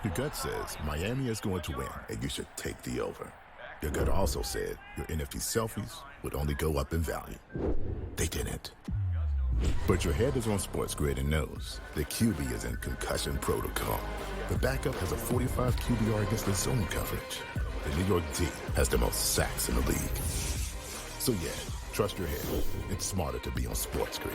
Your gut says Miami is going to win, and you should take the over. Your gut also said your NFT selfies would only go up in value. They didn't. But your head is on SportsGrid and knows the QB is in concussion protocol. The backup has a 45 QBR against the zone coverage. The New York D has the most sacks in the league. So yeah, trust your head. It's smarter to be on SportsGrid.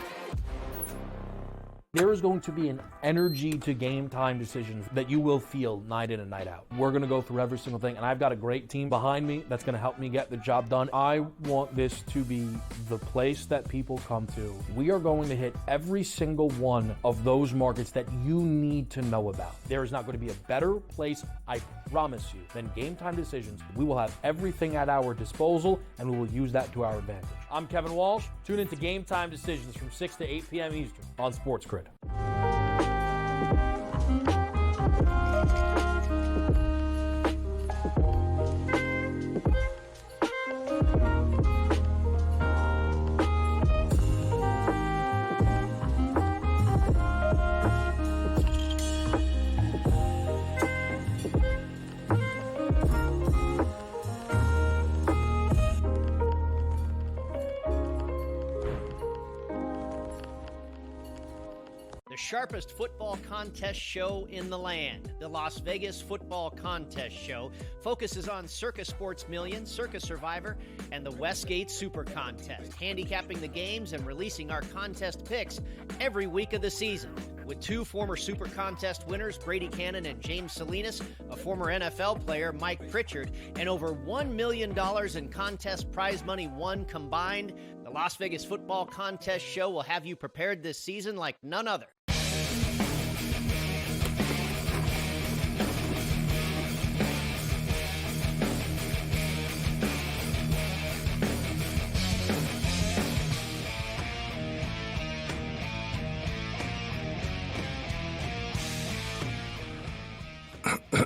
There is going to be an energy to game time decisions that you will feel night in and night out. We're going to go through every single thing, and I've got a great team behind me that's going to help me get the job done. I want this to be the place that people come to. We are going to hit every single one of those markets that you need to know about. There is not going to be a better place, I promise you, than Game Time Decisions. We will have everything at our disposal, and we will use that to our advantage. I'm Kevin Walsh. Tune into Game Time Decisions from 6 to 8 p.m. Eastern on SportsGrid. The sharpest football contest show in the land, the Las Vegas Football Contest Show, focuses on Circus Sports Million, Circus Survivor, and the Westgate Super Contest, handicapping the games and releasing our contest picks every week of the season. With two former Super Contest winners, Brady Cannon and James Salinas, a former NFL player, Mike Pritchard, and over $1 million in contest prize money won combined, the Las Vegas Football Contest Show will have you prepared this season like none other.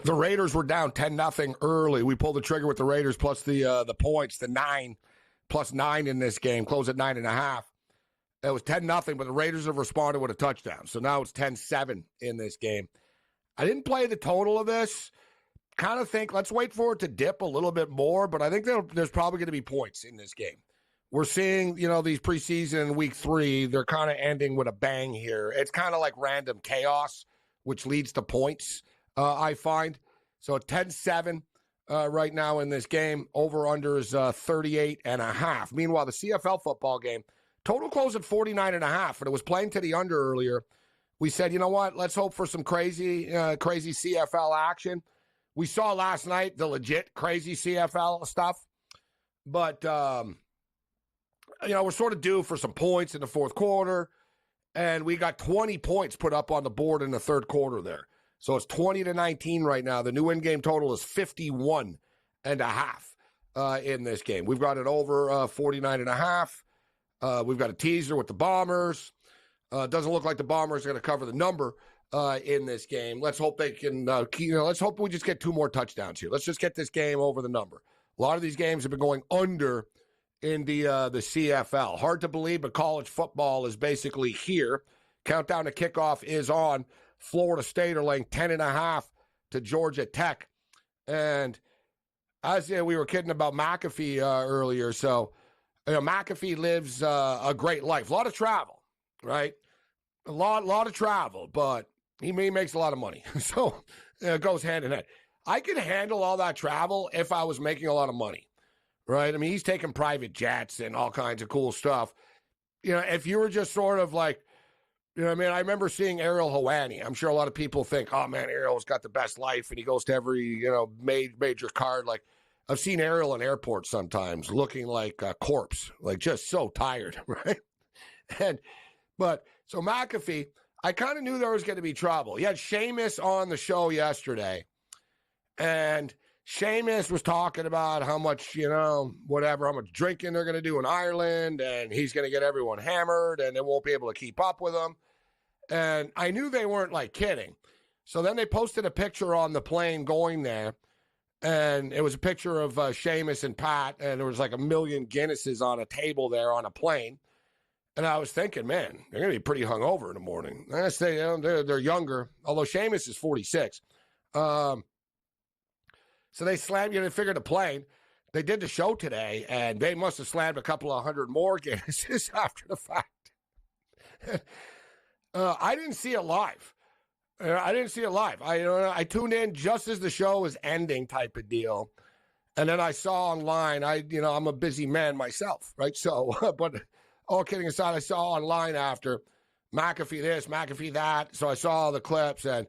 The Raiders were down 10-0 early. We pulled the trigger with the Raiders plus the points, the 9 plus 9 in this game, closed at 9.5. It was 10-0, but the Raiders have responded with a touchdown. So now it's 10-7 in this game. I didn't play the total of this. Kind of think, let's wait for it to dip a little bit more, but I think there's probably going to be points in this game. We're seeing, these preseason in week 3, they're kind of ending with a bang here. It's kind of like random chaos, which leads to points. I find. So 10-7 right now in this game. Over-under is 38.5. Meanwhile, the CFL football game, total closed at 49.5, and it was playing to the under earlier. We said, you know what, let's hope for some crazy CFL action. We saw last night the legit crazy CFL stuff. But, we're sort of due for some points in the fourth quarter, and we got 20 points put up on the board in the third quarter there. So it's 20-19 right now. The new in-game total is 51.5 in this game. We've got it over 49.5. We've got a teaser with the Bombers. Doesn't look like the Bombers are going to cover the number in this game. Let's hope they can. Let's hope we just get 2 more touchdowns here. Let's just get this game over the number. A lot of these games have been going under in the CFL. Hard to believe, but college football is basically here. Countdown to kickoff is on. Florida State are laying 10.5 to Georgia Tech. And as we were kidding about McAfee earlier, so McAfee lives a great life. A lot of travel, right? A lot of travel, but he makes a lot of money. So it goes hand in hand. I could handle all that travel if I was making a lot of money, right? I mean, he's taking private jets and all kinds of cool stuff. If you were just sort of like, I remember seeing Ariel Helwani. I'm sure a lot of people think, oh, man, Ariel's got the best life, and he goes to every, major card. Like, I've seen Ariel in airports sometimes looking like a corpse, like just so tired, right? So McAfee, I kind of knew there was going to be trouble. He had Sheamus on the show yesterday, and Sheamus was talking about how much, how much drinking they're going to do in Ireland, and he's going to get everyone hammered, and they won't be able to keep up with him. And I knew they weren't, kidding. So then they posted a picture on the plane going there, and it was a picture of Sheamus and Pat, and there was like 1 million Guinnesses on a table there on a plane. And I was thinking, man, they're going to be pretty hungover in the morning. I say, they're younger, although Sheamus is 46. So they slammed you. They figured a plane. They did the show today, and they must have slammed a couple of hundred more Guinnesses after the fact. I didn't see it live. I tuned in just as the show was ending, type of deal, and then I saw online. I'm a busy man myself, right? So, but all kidding aside, I saw online after McAfee this, McAfee that. So I saw all the clips and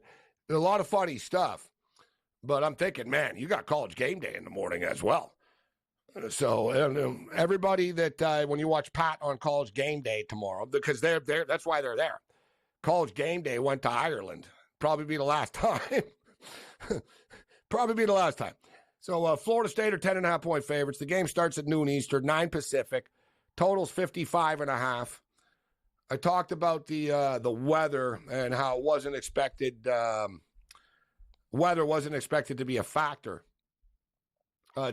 a lot of funny stuff. But I'm thinking, man, you got College Game Day in the morning as well. So everybody that when you watch Pat on College Game Day tomorrow, because they're there, that's why they're there. College Game Day went to Ireland. Probably be the last time. Probably be the last time. So Florida State are 10.5-point favorites. The game starts at noon Eastern, 9 Pacific. Total's 55.5. I talked about the weather and how it wasn't expected. Weather wasn't expected to be a factor.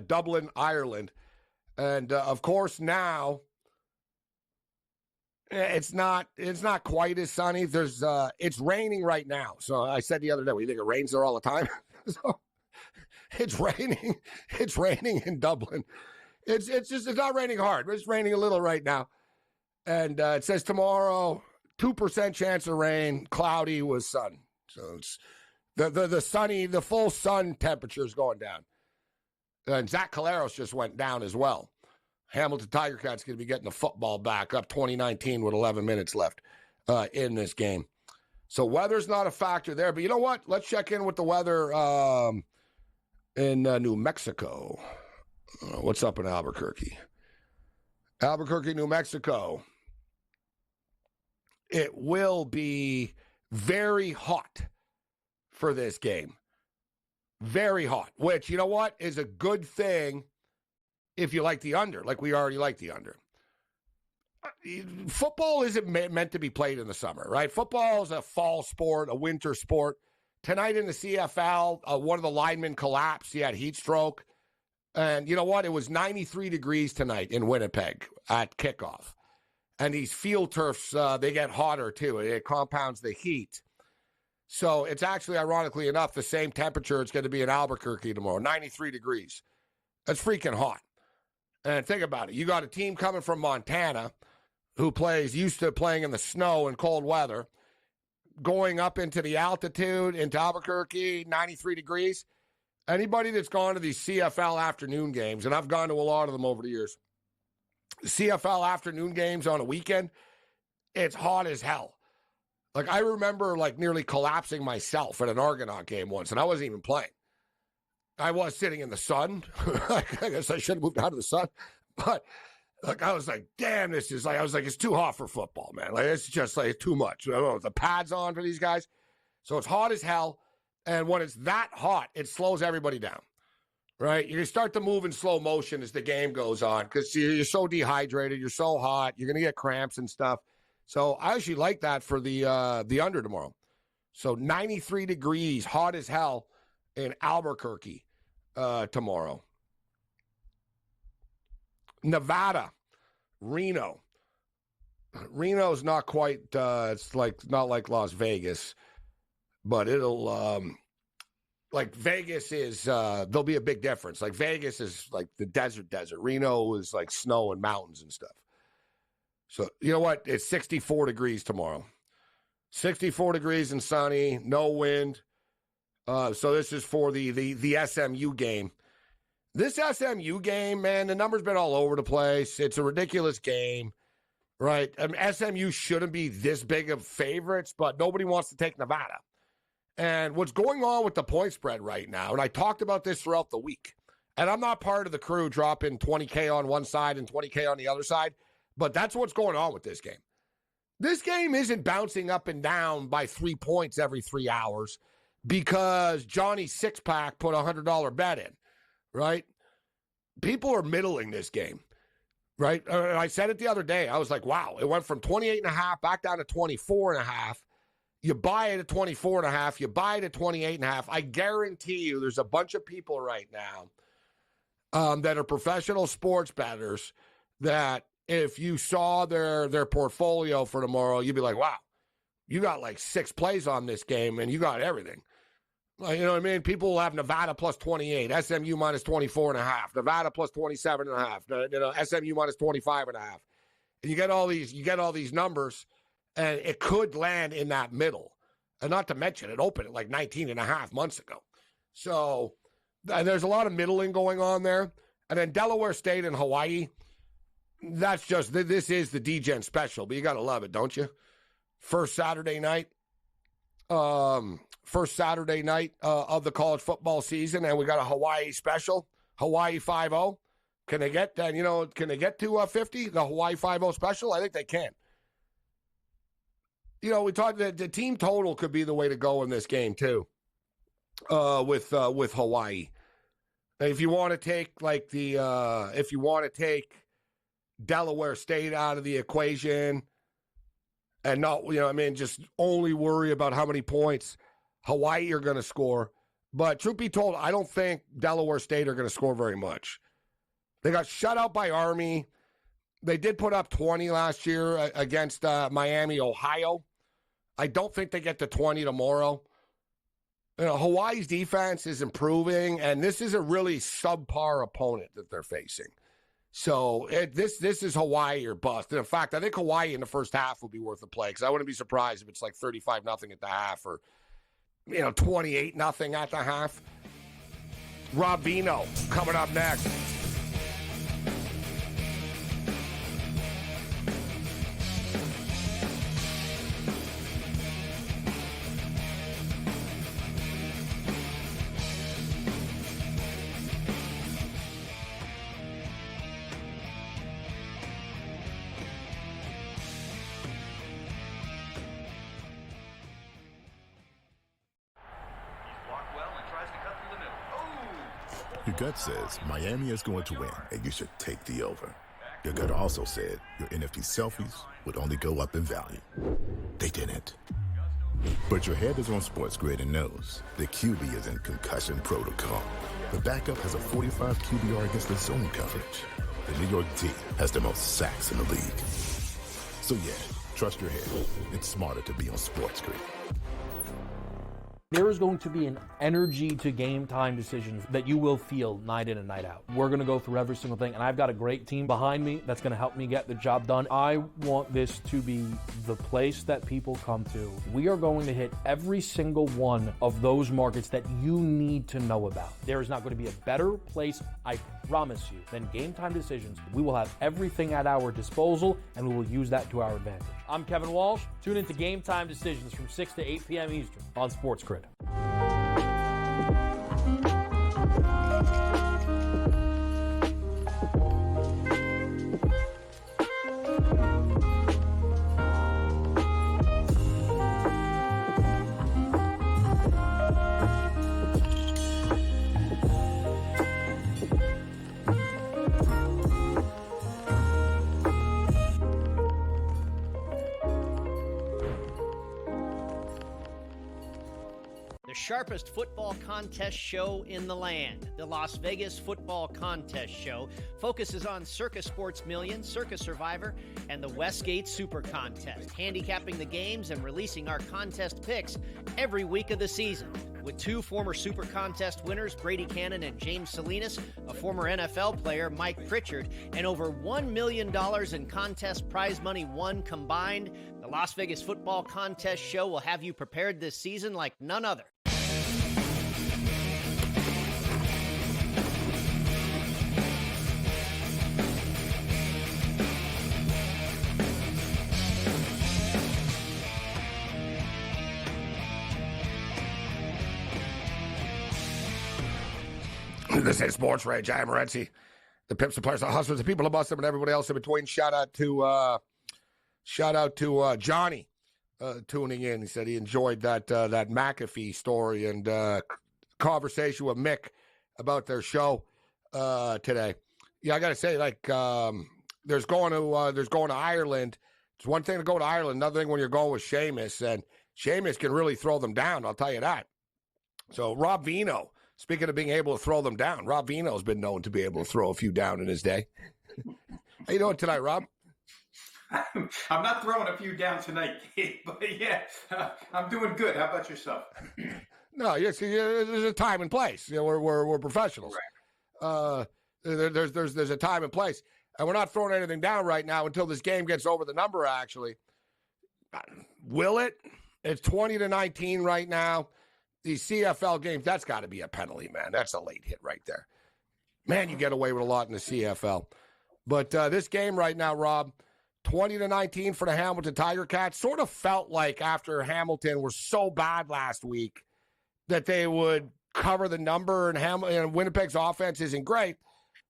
Dublin, Ireland, and of course now it's not quite as sunny. It's raining right now. So I said the other day, well, you think it rains there all the time? So it's raining. It's raining in Dublin. It's not raining hard, but it's raining a little right now. And it says tomorrow 2% chance of rain, cloudy with sun. So it's the full sun temperature is going down. And Zach Caleros just went down as well. Hamilton Tiger Cats going to be getting the football back up 2019 with 11 minutes left in this game. So weather's not a factor there. But you know what? Let's check in with the weather in New Mexico. What's up in Albuquerque? Albuquerque, New Mexico. It will be very hot for this game. Very hot, which, you know what, is a good thing if you like the under, like we already like the under. Football isn't meant to be played in the summer, right? Football is a fall sport, a winter sport. Tonight in the CFL, one of the linemen collapsed. He had heat stroke. And you know what? It was 93 degrees tonight in Winnipeg at kickoff. And these field turfs, they get hotter too. It compounds the heat. So it's actually, ironically enough, the same temperature it's going to be in Albuquerque tomorrow, 93 degrees. That's freaking hot. And think about it. You got a team coming from Montana who used to playing in the snow and cold weather, going up into the altitude, into Albuquerque, 93 degrees. Anybody that's gone to these CFL afternoon games, and I've gone to a lot of them over the years, CFL afternoon games on a weekend, it's hot as hell. Like, I remember, nearly collapsing myself at an Argonaut game once, and I wasn't even playing. I was sitting in the sun. I guess I should have moved out of the sun. But, I was like, damn, this is it's too hot for football, man. It's just, too much. I don't know, the pads on for these guys. So it's hot as hell. And when it's that hot, it slows everybody down, right? You start to move in slow motion as the game goes on because you're so dehydrated. You're so hot. You're going to get cramps and stuff. So I actually like that for the under tomorrow. So 93 degrees, hot as hell in Albuquerque tomorrow. Nevada, Reno. Reno's not quite, it's not like Las Vegas, but it'll, Vegas is, there'll be a big difference. Vegas is the desert. Reno is snow and mountains and stuff. So, you know what? It's 64 degrees tomorrow. 64 degrees and sunny, no wind. So this is for the SMU game. This SMU game, man, the number's been all over the place. It's a ridiculous game, right? I mean, SMU shouldn't be this big of favorites, but nobody wants to take Nevada. And what's going on with the point spread right now, and I talked about this throughout the week, and I'm not part of the crew dropping 20K on one side and 20K on the other side, but that's what's going on with this game. This game isn't bouncing up and down by 3 points every 3 hours because Johnny Sixpack put a $100 bet in, right? People are middling this game, right? I said it the other day. I was like, wow, it went from 28.5 back down to 24.5. You buy it at 24.5. You buy it at 28.5. I guarantee you there's a bunch of people right now that are professional sports bettors that if you saw their portfolio for tomorrow, you'd be like, wow, you got 6 plays on this game and you got everything. You know what I mean? People will have Nevada plus 28, SMU minus 24.5, Nevada plus 27.5, SMU minus 25.5. And you get all these numbers, and it could land in that middle. And not to mention, it opened at like 19.5 months ago. So and there's a lot of middling going on there. And then Delaware State and Hawaii, this is the D-Gen special, but you got to love it, don't you? First Saturday night of the college football season, and we got a Hawaii special, Hawaii 5-0. Can they get that? Can they get to 50? The Hawaii 5-0 special? I think they can. We talked that the team total could be the way to go in this game too. With Hawaii, if you want to take Delaware State out of the equation, and not just only worry about how many points Hawaii are going to score. But truth be told, I don't think Delaware State are going to score very much. They got shut out by Army. They did put up 20 last year against Miami, Ohio. I don't think they get to 20 tomorrow. Hawaii's defense is improving, and this is a really subpar opponent that they're facing. So this is Hawaii or bust. And in fact, I think Hawaii in the first half will be worth a play, because I wouldn't be surprised if it's like 35-0 at the half, or 28-0 at the half. Rob Vino coming up next. Your gut says Miami is going to win, and you should take the over. Your gut also said your NFT selfies would only go up in value. They didn't. But your head is on SportsGrid and knows the QB is in concussion protocol. The backup has a 45 QBR against the zone coverage. The New York D has the most sacks in the league. So yeah, trust your head. It's smarter to be on SportsGrid. There is going to be an energy to game time decisions that you will feel night in and night out. We're going to go through every single thing, and I've got a great team behind me that's going to help me get the job done. I want this to be the place that people come to. We are going to hit every single one of those markets that you need to know about. There is not going to be a better place, I promise you, than Game Time Decisions. We will have everything at our disposal, and we will use that to our advantage. I'm Kevin Walsh. Tune into Game Time Decisions from 6 to 8 p.m. Eastern on SportsGrid. Sharpest football contest show in the land. The Las Vegas Football Contest Show focuses on Circus Sports Million, Circus Survivor, and the Westgate Super Contest, handicapping the games and releasing our contest picks every week of the season. With two former Super Contest winners, Brady Cannon and James Salinas, a former NFL player, Mike Pritchard, and over $1 million in contest prize money won combined, the Las Vegas Football Contest Show will have you prepared this season like none other. This is SportsRage. I am Morency. The pimps, the players, the hustlers, the people who bust them, and everybody else in between. Shout out to Johnny tuning in. He said he enjoyed that McAfee story and conversation with Mick about their show today. Yeah, I got to say, there's going to Ireland. It's one thing to go to Ireland, another thing when you're going with Sheamus, and Sheamus can really throw them down. I'll tell you that. So Rob Vino. Speaking of being able to throw them down, Rob Vino's been known to be able to throw a few down in his day. How you doing tonight, Rob? I'm not throwing a few down tonight, Gabe, but yeah, I'm doing good. How about yourself? No, yes, there's a time and place. We're professionals. Right. There's a time and place, and we're not throwing anything down right now until this game gets over the number. Actually, will it? It's 20-19 right now. These CFL games, that's got to be a penalty, man. That's a late hit right there. Man, you get away with a lot in the CFL. But this game right now, Rob, 20-19 for the Hamilton Tiger Cats. Sort of felt like after Hamilton were so bad last week that they would cover the number, and Winnipeg's offense isn't great.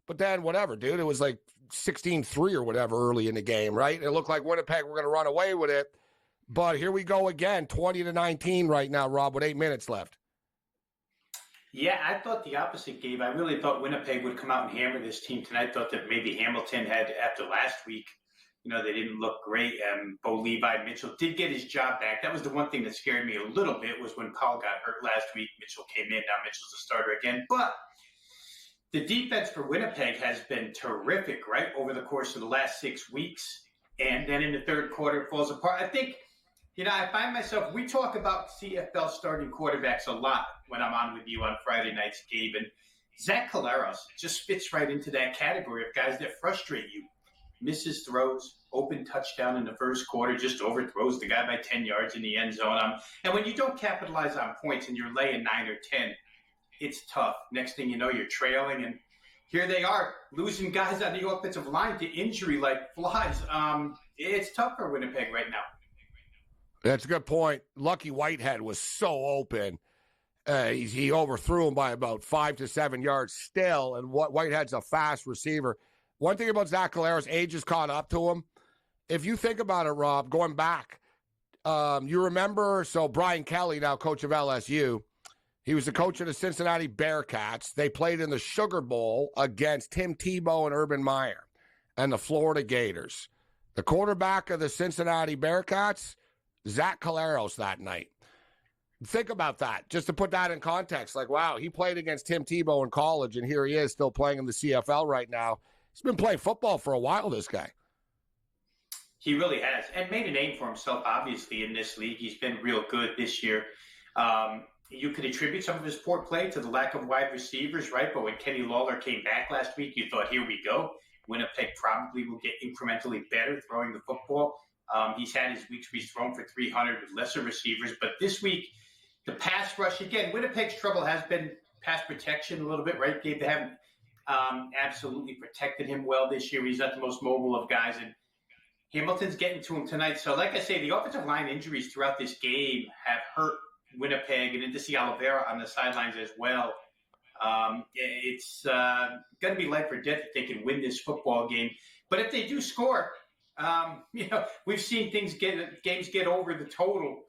But then whatever, dude, it was like 16-3 or whatever early in the game, right? It looked like Winnipeg were going to run away with it. But here we go again, 20-19 right now, Rob, with 8 minutes left. Yeah, I thought the opposite, Gabe. I really thought Winnipeg would come out and hammer this team tonight. I thought that maybe Hamilton had, after last week, they didn't look great. Bo Levi Mitchell did get his job back. That was the one thing that scared me a little bit, was when Paul got hurt last week. Mitchell came in. Now Mitchell's a starter again. But the defense for Winnipeg has been terrific, right, over the course of the last 6 weeks. And then in the third quarter, it falls apart. I think, I find myself, we talk about CFL starting quarterbacks a lot when I'm on with you on Friday nights, Gabe. And Zach Collaros just fits right into that category of guys that frustrate you. Misses throws, open touchdown in the first quarter, just overthrows the guy by 10 yards in the end zone. And when you don't capitalize on points and you're laying 9 or 10, it's tough. Next thing you know, you're trailing, and here they are losing guys on the offensive line to injury like flies. It's tough for Winnipeg right now. That's a good point. Lucky Whitehead was so open. He overthrew him by about 5 to 7 yards still, and Whitehead's a fast receiver. One thing about Zach Collaros, age has caught up to him. If you think about it, Rob, going back, you remember, so Brian Kelly, now coach of LSU, he was the coach of the Cincinnati Bearcats. They played in the Sugar Bowl against Tim Tebow and Urban Meyer and the Florida Gators. The quarterback of the Cincinnati Bearcats, Zach Collaros, that night. Think about that, just to put that in context. Like, wow, he played against Tim Tebow in college, and here he is still playing in the CFL right now. He's been playing football for a while, this guy. He really has, and made a name for himself, obviously, in this league. He's been real good this year. You could attribute some of his poor play to the lack of wide receivers, right? But when Kenny Lawler came back last week, you thought, here we go. Winnipeg probably will get incrementally better throwing the football. He's had his weeks where he's thrown for 300 with lesser receivers. But this week, the pass rush, again, Winnipeg's trouble has been pass protection a little bit, right, Gabe? They haven't absolutely protected him well this year. He's not the most mobile of guys, and Hamilton's getting to him tonight. So like I say, the offensive line injuries throughout this game have hurt Winnipeg, and then to see Oliveira on the sidelines as well. It's going to be life or death if they can win this football game. But if they do score, we've seen games get over the total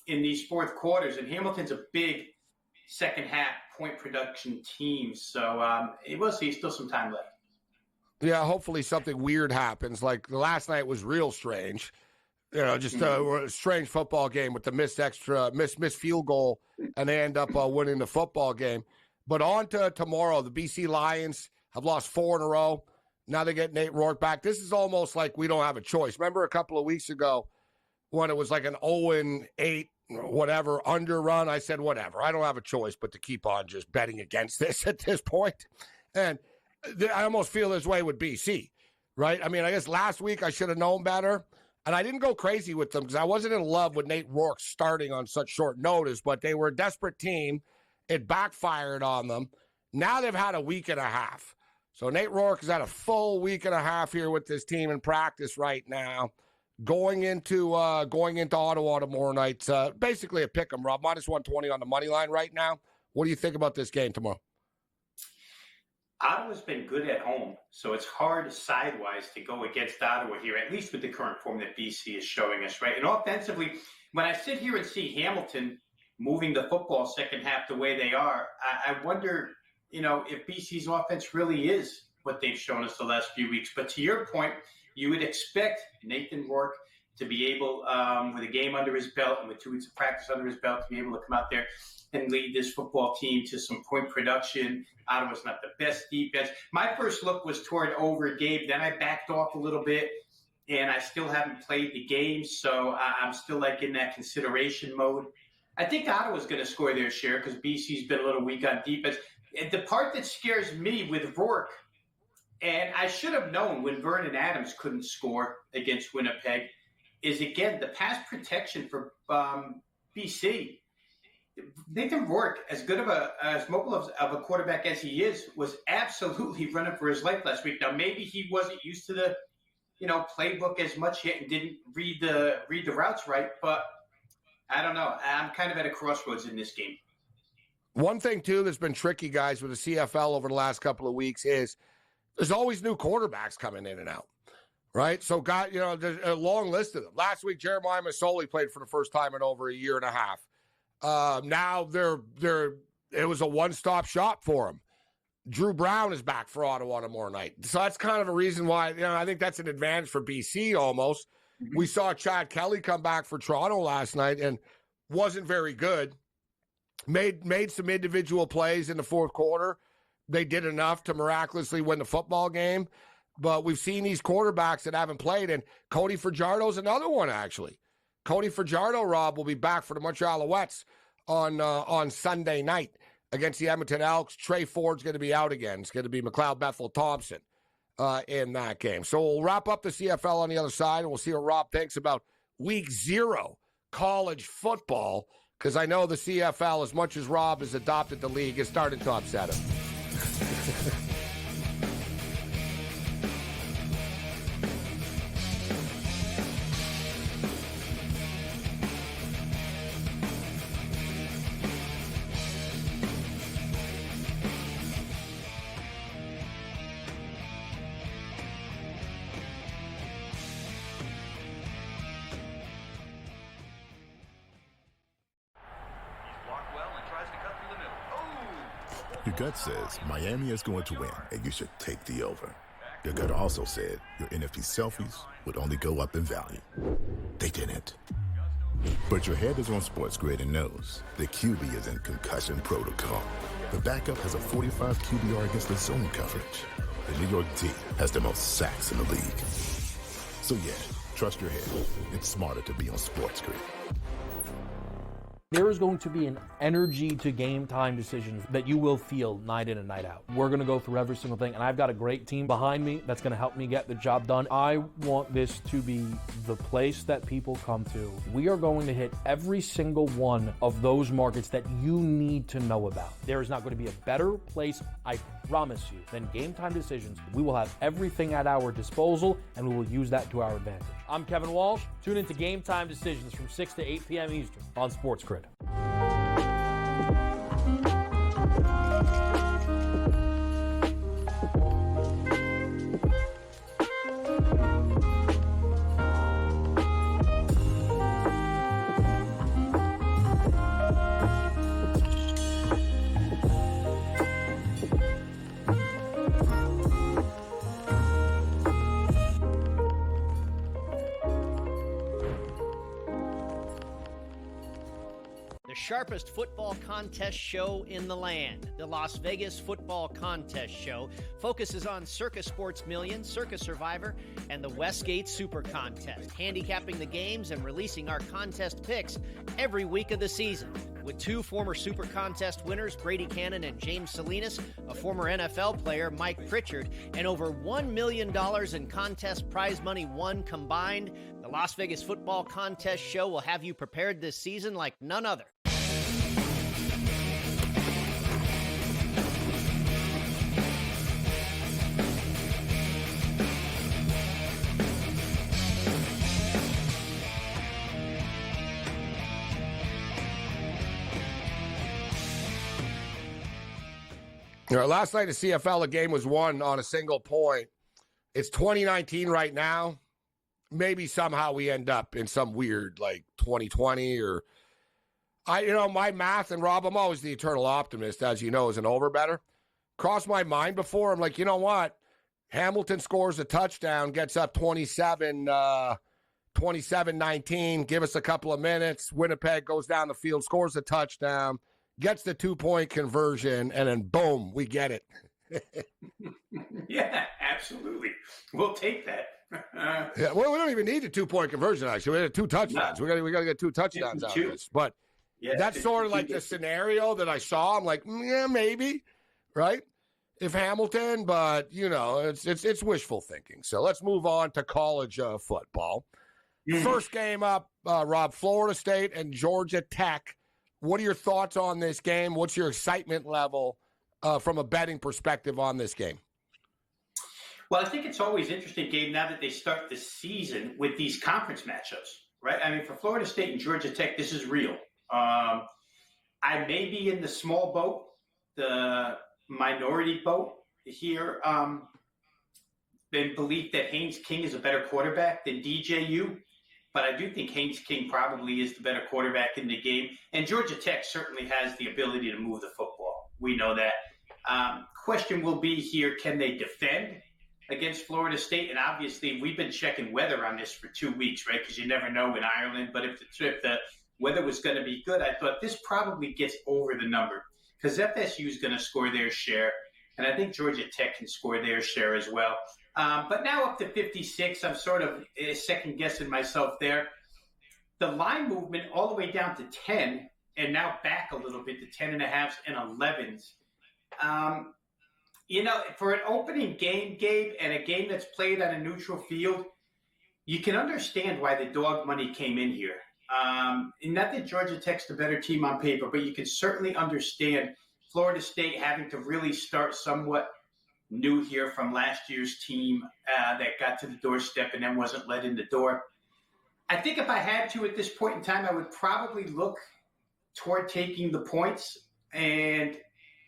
in these fourth quarters, and Hamilton's a big second half point production team. So we'll see. Still some time left. Yeah, hopefully something weird happens. Like the last night was real strange. Just a strange football game with the missed field goal, and they end up winning the football game. But on to tomorrow, the BC Lions have lost 4 in a row. Now they get Nate Rourke back. This is almost like we don't have a choice. Remember a couple of weeks ago when it was like an 0-8, whatever, underrun? I said, whatever. I don't have a choice but to keep on just betting against this at this point. And I almost feel this way with BC, right? I mean, I guess last week I should have known better. And I didn't go crazy with them because I wasn't in love with Nate Rourke starting on such short notice, but they were a desperate team. It backfired on them. Now they've had a week and a half. So Nate Rourke has had a full week and a half here with this team in practice right now. Going into Ottawa tomorrow night, basically a pick 'em, Rob. -120 on the money line right now. What do you think about this game tomorrow? Ottawa's been good at home, so it's hard sidewise to go against Ottawa here, at least with the current form that BC is showing us, right? And offensively, when I sit here and see Hamilton moving the football second half the way they are, I wonder, if BC's offense really is what they've shown us the last few weeks. But to your point, you would expect Nathan Rourke to be able, with a game under his belt and with 2 weeks of practice under his belt, to be able to come out there and lead this football team to some point production. Ottawa's not the best defense. My first look was toward over, Gabe. Then I backed off a little bit, and I still haven't played the game, so I'm still in that consideration mode. I think Ottawa's going to score their share because BC's been a little weak on defense. And the part that scares me with Rourke, and I should have known when Vernon Adams couldn't score against Winnipeg, is, again, the pass protection for BC. Nathan Rourke, as good of as mobile of a quarterback as he is, was absolutely running for his life last week. Now, maybe he wasn't used to the, playbook as much yet and didn't read the routes right, but I don't know. I'm kind of at a crossroads in this game. One thing, too, that's been tricky, guys, with the CFL over the last couple of weeks is there's always new quarterbacks coming in and out, right? So, there's a long list of them. Last week, Jeremiah Masoli played for the first time in over a year and a half. Now it was a one-stop shop for him. Drew Brown is back for Ottawa tomorrow night. So that's kind of a reason why, I think that's an advantage for BC almost. Mm-hmm. We saw Chad Kelly come back for Toronto last night and wasn't very good. Made some individual plays in the fourth quarter. They did enough to miraculously win the football game. But we've seen these quarterbacks that haven't played, and Cody Fajardo's another one, actually. Cody Fajardo, Rob, will be back for the Montreal Alouettes on Sunday night against the Edmonton Elks. Trey Ford's going to be out again. It's going to be McLeod Bethel-Thompson in that game. So we'll wrap up the CFL on the other side, and we'll see what Rob thinks about Week 0 college football, because I know the CFL, as much as Rob has adopted the league, is starting to upset him. Your gut says Miami is going to win, and you should take the over. Your gut also said your NFC selfies would only go up in value. They didn't. But your head is on SportsGrid and knows the QB is in concussion protocol. The backup has a 45 QBR against the zone coverage. The New York D has the most sacks in the league. So yeah, trust your head. It's smarter to be on SportsGrid. There is going to be an energy to game time decisions that you will feel night in and night out. We're going to go through every single thing, and I've got a great team behind me that's going to help me get the job done. I want this to be the place that people come to. We are going to hit every single one of those markets that you need to know about. There is not going to be a better place, I promise you, than Game Time Decisions. We will have everything at our disposal, and we will use that to our advantage. I'm Kevin Walsh. Tune into Game Time Decisions from 6 to 8 p.m. Eastern on SportsGrid. Sharpest football contest show in the land. The Las Vegas Football Contest Show focuses on Circus Sports Million, Circus Survivor, and the Westgate Super Contest, handicapping the games and releasing our contest picks every week of the season. With 2 former Super Contest winners, Brady Cannon and James Salinas, a former NFL player, Mike Pritchard, and over $1 million in contest prize money won combined, the Las Vegas Football Contest Show will have you prepared this season like none other. Last night, the CFL, a game was won on a single point. It's 2019 right now. Maybe somehow we end up in some weird, 2020 or... my math, and Rob, I'm always the eternal optimist, as you know, as an over-better. Crossed my mind before. I'm like, you know what? Hamilton scores a touchdown, gets up 27-19. Give us a couple of minutes. Winnipeg goes down the field, scores a touchdown, gets the 2-point conversion, and then boom, we get it. Yeah, absolutely. We'll take that. Yeah, well, we don't even need a 2-point conversion, actually. We had 2 touchdowns. No. We got to get 2 touchdowns out of this. But Yeah, That's sort of like the scenario that I saw. I'm like, yeah, maybe, right? If Hamilton, but it's wishful thinking. So let's move on to college football. First game up, Rob, Florida State and Georgia Tech. What are your thoughts on this game? What's your excitement level from a betting perspective on this game? Well, I think it's always interesting, Gabe, now that they start the season with these conference matchups, right? I mean, for Florida State and Georgia Tech, this is real. I may be in the small boat, the minority boat here, in belief that Haynes King is a better quarterback than DJU. But I do think Haynes King probably is the better quarterback in the game. And Georgia Tech certainly has the ability to move the football. We know that. Question will be here, can they defend against Florida State? And obviously, we've been checking weather on this for 2 weeks, right? Because you never know in Ireland. But if the weather was going to be good, I thought this probably gets over the number. Because FSU is going to score their share. And I think Georgia Tech can score their share as well. But now up to 56, I'm sort of second-guessing myself there. The line movement all the way down to 10, and now back a little bit to 10.5s and 11s. For an opening game, Gabe, and a game that's played on a neutral field, you can understand why the dog money came in here. Not that Georgia Tech's the better team on paper, but you can certainly understand Florida State having to really start somewhat new here from last year's team that got to the doorstep and then wasn't let in the door. I think if I had to at this point in time, I would probably look toward taking the points. And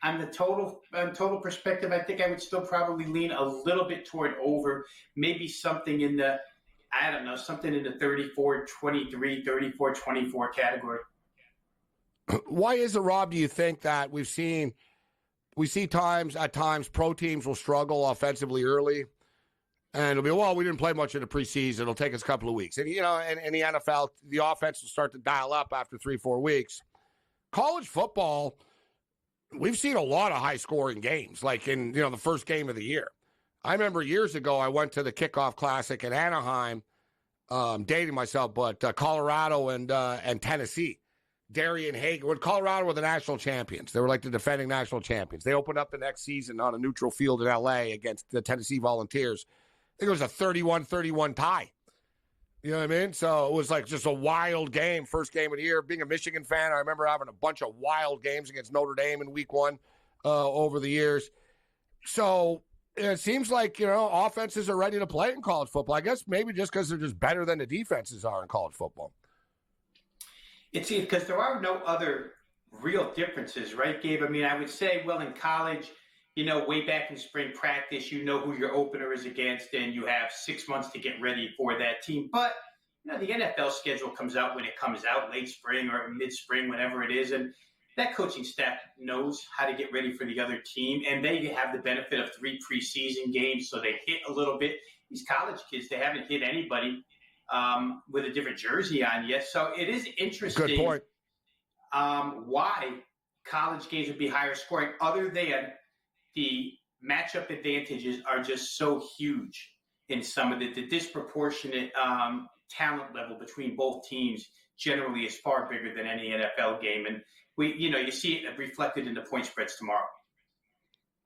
on the total perspective, I think I would still probably lean a little bit toward over, maybe something in the, something in the 34-23, 34-24 category. Why is it, Rob, do you think that we see at times pro teams will struggle offensively early, and it'll be, well, we didn't play much in the preseason, it'll take us a couple of weeks. And, in the NFL, the offense will start to dial up after 3-4 weeks. College football, we've seen a lot of high-scoring games, like in, the first game of the year. I remember years ago I went to the Kickoff Classic in Anaheim, dating myself, but Colorado and Tennessee. Darian Hagan, when Colorado were the national champions. They were like the defending national champions. They opened up the next season on a neutral field in L.A. against the Tennessee Volunteers. I think it was a 31-31 tie. You know what I mean? So it was like just a wild game, first game of the year. Being a Michigan fan, I remember having a bunch of wild games against Notre Dame in week one over the years. So it seems like, offenses are ready to play in college football. I guess maybe just because they're just better than the defenses are in college football. It's because there are no other real differences, right, Gabe? I mean, I would say, well, in college, way back in spring practice, who your opener is against, and you have 6 months to get ready for that team. But, the NFL schedule comes out when it comes out, late spring or mid-spring, whenever it is. And that coaching staff knows how to get ready for the other team. And they have the benefit of 3 preseason games, so they hit a little bit. These college kids, they haven't hit anybody with a different jersey on yet. So it is interesting. Good point. Why college games would be higher scoring, other than the matchup advantages are just so huge in some of the disproportionate talent level between both teams generally is far bigger than any NFL game. And you see it reflected in the point spreads tomorrow.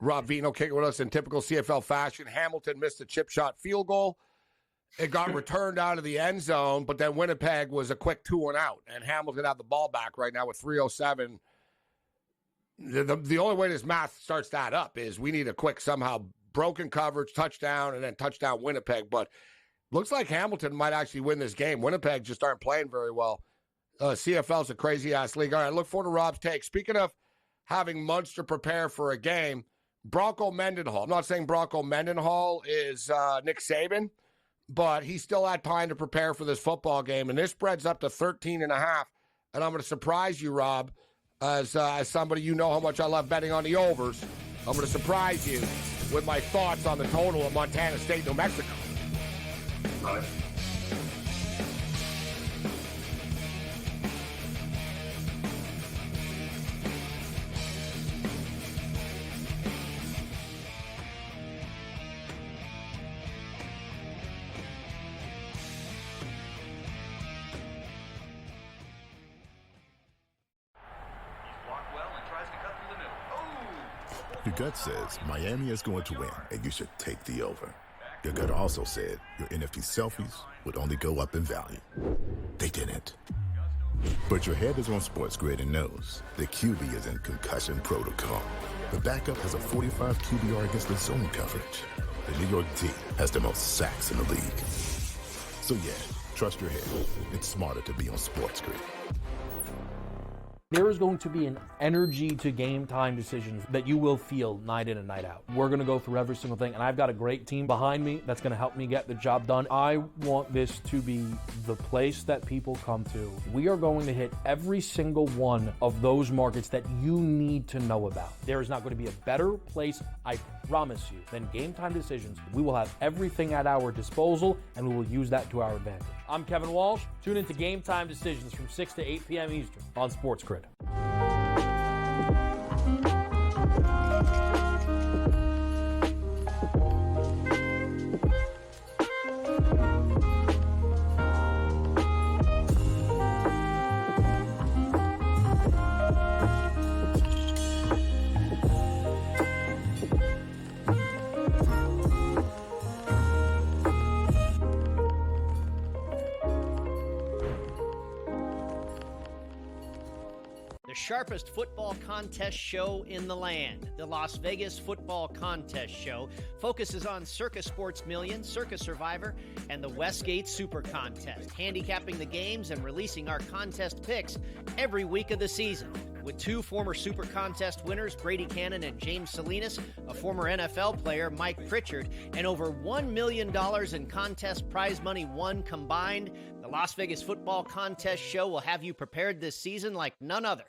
Rob Vino kicking with us in typical CFL fashion. Hamilton missed a chip shot field goal. It got returned out of the end zone, but then Winnipeg was a quick 2-and-out, and Hamilton had the ball back right now with 3:07. The only way this math starts to add up is we need a quick somehow broken coverage, touchdown, and then touchdown Winnipeg. But looks like Hamilton might actually win this game. Winnipeg just aren't playing very well. CFL's a crazy-ass league. All right, look forward to Rob's take. Speaking of having months to prepare for a game, Bronco Mendenhall. I'm not saying Bronco Mendenhall is Nick Saban, but he still had time to prepare for this football game, and this spread's up to 13.5. And I'm going to surprise you, Rob, as somebody how much I love betting on the overs. I'm going to surprise you with my thoughts on the total of Montana State, New Mexico. Love it. Your gut says Miami is going to win, and you should take the over. Your gut also said your NFT selfies would only go up in value. They didn't. But your head is on SportsGrid and knows the QB is in concussion protocol. The backup has a 45 QBR against the zone coverage. The New York D has the most sacks in the league. So yeah, trust your head. It's smarter to be on SportsGrid. There is going to be an energy to game time decisions that you will feel night in and night out. We're going to go through every single thing, and I've got a great team behind me that's going to help me get the job done. I want this to be the place that people come to. We are going to hit every single one of those markets that you need to know about. There is not going to be a better place, I promise you, than Game Time Decisions. We will have everything at our disposal, and we will use that to our advantage. I'm Kevin Walsh. Tune into Game Time Decisions from 6 to 8 p.m. Eastern on SportsGrid. The sharpest football contest show in the land, the Las Vegas Football Contest Show, focuses on Circa Sports Million, Circa Survivor, and the Westgate Super Contest, handicapping the games and releasing our contest picks every week of the season. With two former Super Contest winners, Brady Cannon and James Salinas, a former NFL player, Mike Pritchard, and over $1 million in contest prize money won combined, the Las Vegas Football Contest Show will have you prepared this season like none other.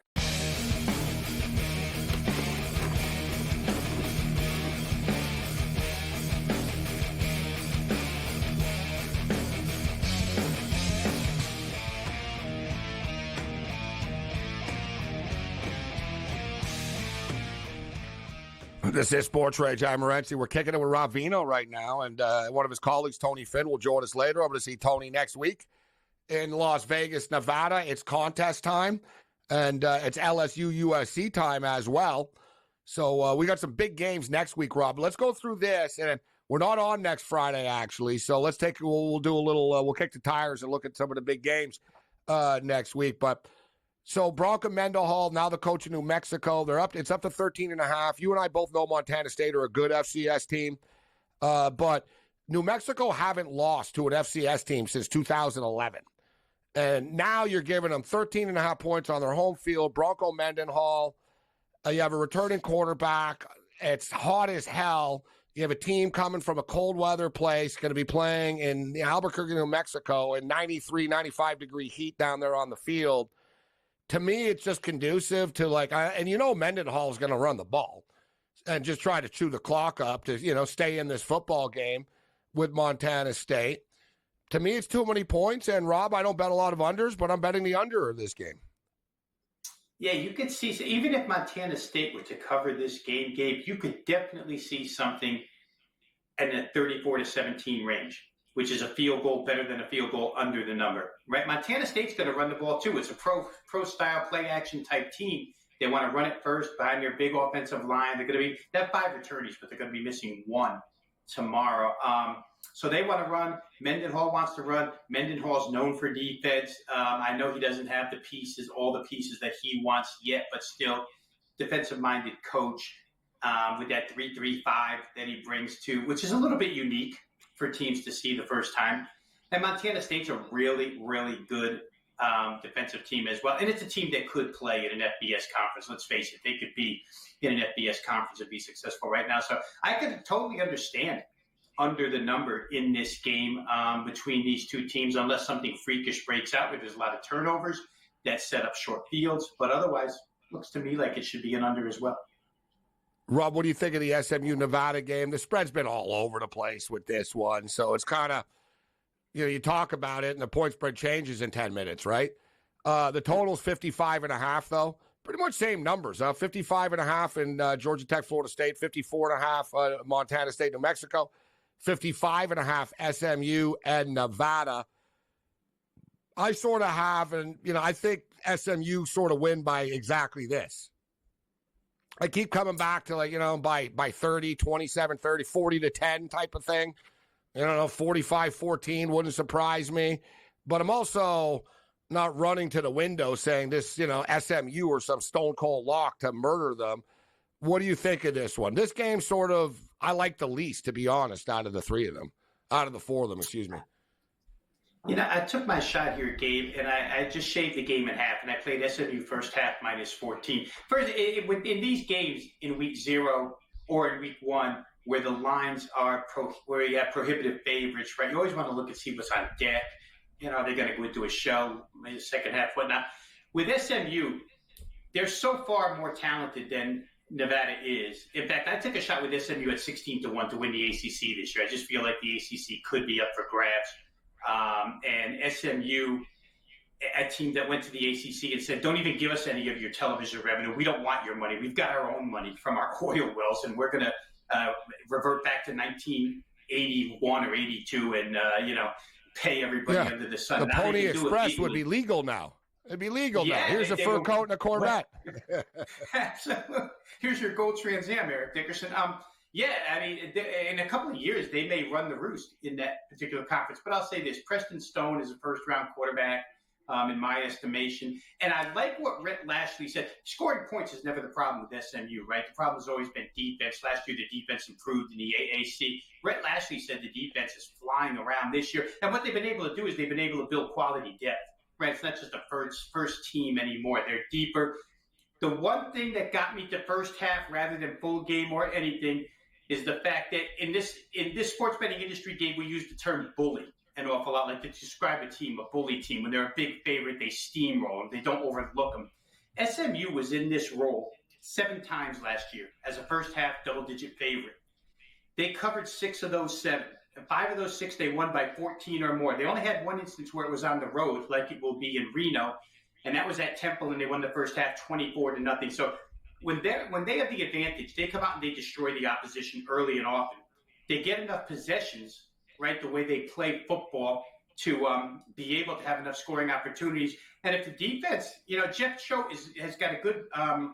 This is SportsRage. I'm Morency. We're kicking it with Rob Vino right now, and one of his colleagues, Tony Finn, will join us later. I'm going to see Tony next week in Las Vegas, Nevada. It's contest time, and it's LSU USC time as well. So we got some big games next week, Rob. Let's go through this, and we're not on next Friday, actually. So let's take we'll do a little. We'll kick the tires and look at some of the big games next week, but. So Bronco Mendenhall, now the coach of New Mexico, it's up to 13.5. You and I both know Montana State are a good FCS team, but New Mexico haven't lost to an FCS team since 2011. And now you're giving them 13.5 points on their home field. Bronco Mendenhall, you have a returning quarterback. It's hot as hell. You have a team coming from a cold weather place, going to be playing in Albuquerque, New Mexico, in 93, 95-degree heat down there on the field. To me, it's just conducive to Mendenhall is going to run the ball and just try to chew the clock up to, stay in this football game with Montana State. To me, it's too many points. And Rob, I don't bet a lot of unders, but I'm betting the under of this game. Yeah, you could see, even if Montana State were to cover this game, Gabe, you could definitely see something in the 34-17 range, which is a field goal better than a field goal under the number, right? Montana State's going to run the ball too. It's a pro-style play-action type team. They want to run it first behind their big offensive line. They have 5 returnees, but they're going to be missing 1 tomorrow. So they want to run. Mendenhall wants to run. Mendenhall's known for defense. I know he doesn't have all the pieces that he wants yet, but still defensive-minded coach with that 3-3-5 that he brings to, which is a little bit unique for teams to see the first time. And Montana State's a really, really good defensive team as well. And it's a team that could play in an FBS conference. Let's face it, they could be in an FBS conference and be successful right now. So I could totally understand under the number in this game between these two teams, unless something freakish breaks out where there's a lot of turnovers that set up short fields. But otherwise, looks to me like it should be an under as well. Rob, what do you think of the SMU-Nevada game? The spread's been all over the place with this one. So it's kind of, you talk about it, and the point spread changes in 10 minutes, right? The total's 55.5, though. Pretty much same numbers. 55.5 in Georgia Tech, Florida State, 54.5 Montana State, New Mexico, 55.5 SMU and Nevada. I sort of have, and, I think SMU sort of win by exactly this. I keep coming back to, like, by 30, 27, 30, 40-10 type of thing. 45-14 wouldn't surprise me. But I'm also not running to the window saying this, SMU or some stone cold lock to murder them. What do you think of this one? This game sort of, I like the least, to be honest, out of the four of them, excuse me. I took my shot here, Gabe, and I just shaved the game in half, and I played SMU first half -14. First, in these games in week 0 or in week 1, where the lines are where you have prohibitive favorites, right? You always want to look and see what's on deck. They're going to go into a shell, maybe the second half, whatnot. With SMU, they're so far more talented than Nevada is. In fact, I took a shot with SMU at 16-1 to win the ACC this year. I just feel like the ACC could be up for grabs. And SMU, a team that went to the ACC and said, don't even give us any of your television revenue. We don't want your money. We've got our own money from our oil wells, and we're going to revert back to 1981 or 82 and, pay everybody under the sun. The Pony Express would be legal now. It'd be legal now. Here's a fur coat and a Corvette. Here's your gold Trans Am, Eric Dickerson. In a couple of years, they may run the roost in that particular conference. But I'll say this, Preston Stone is a first-round quarterback, in my estimation. And I like what Rhett Lashley said. Scoring points is never the problem with SMU, right? The problem has always been defense. Last year, the defense improved in the AAC. Rhett Lashley said the defense is flying around this year. And what they've been able to do is they've been able to build quality depth, right? It's not just a first team anymore. They're deeper. The one thing that got me to first half rather than full game or anything is the fact that in this sports betting industry game, we use the term bully an awful lot, like to describe a team, a bully team. When they're a big favorite, they steamroll them. They don't overlook them. SMU was in this role 7 times last year as a first-half double-digit favorite. They covered 6 of those 7. And 5 of those 6, they won by 14 or more. They only had one instance where it was on the road, like it will be in Reno, and that was at Temple, and they won the first half 24-0. So when they have the advantage, they come out and they destroy the opposition early and often. They get enough possessions, right, the way they play football, to be able to have enough scoring opportunities. And if the defense, Jeff Choate has got a good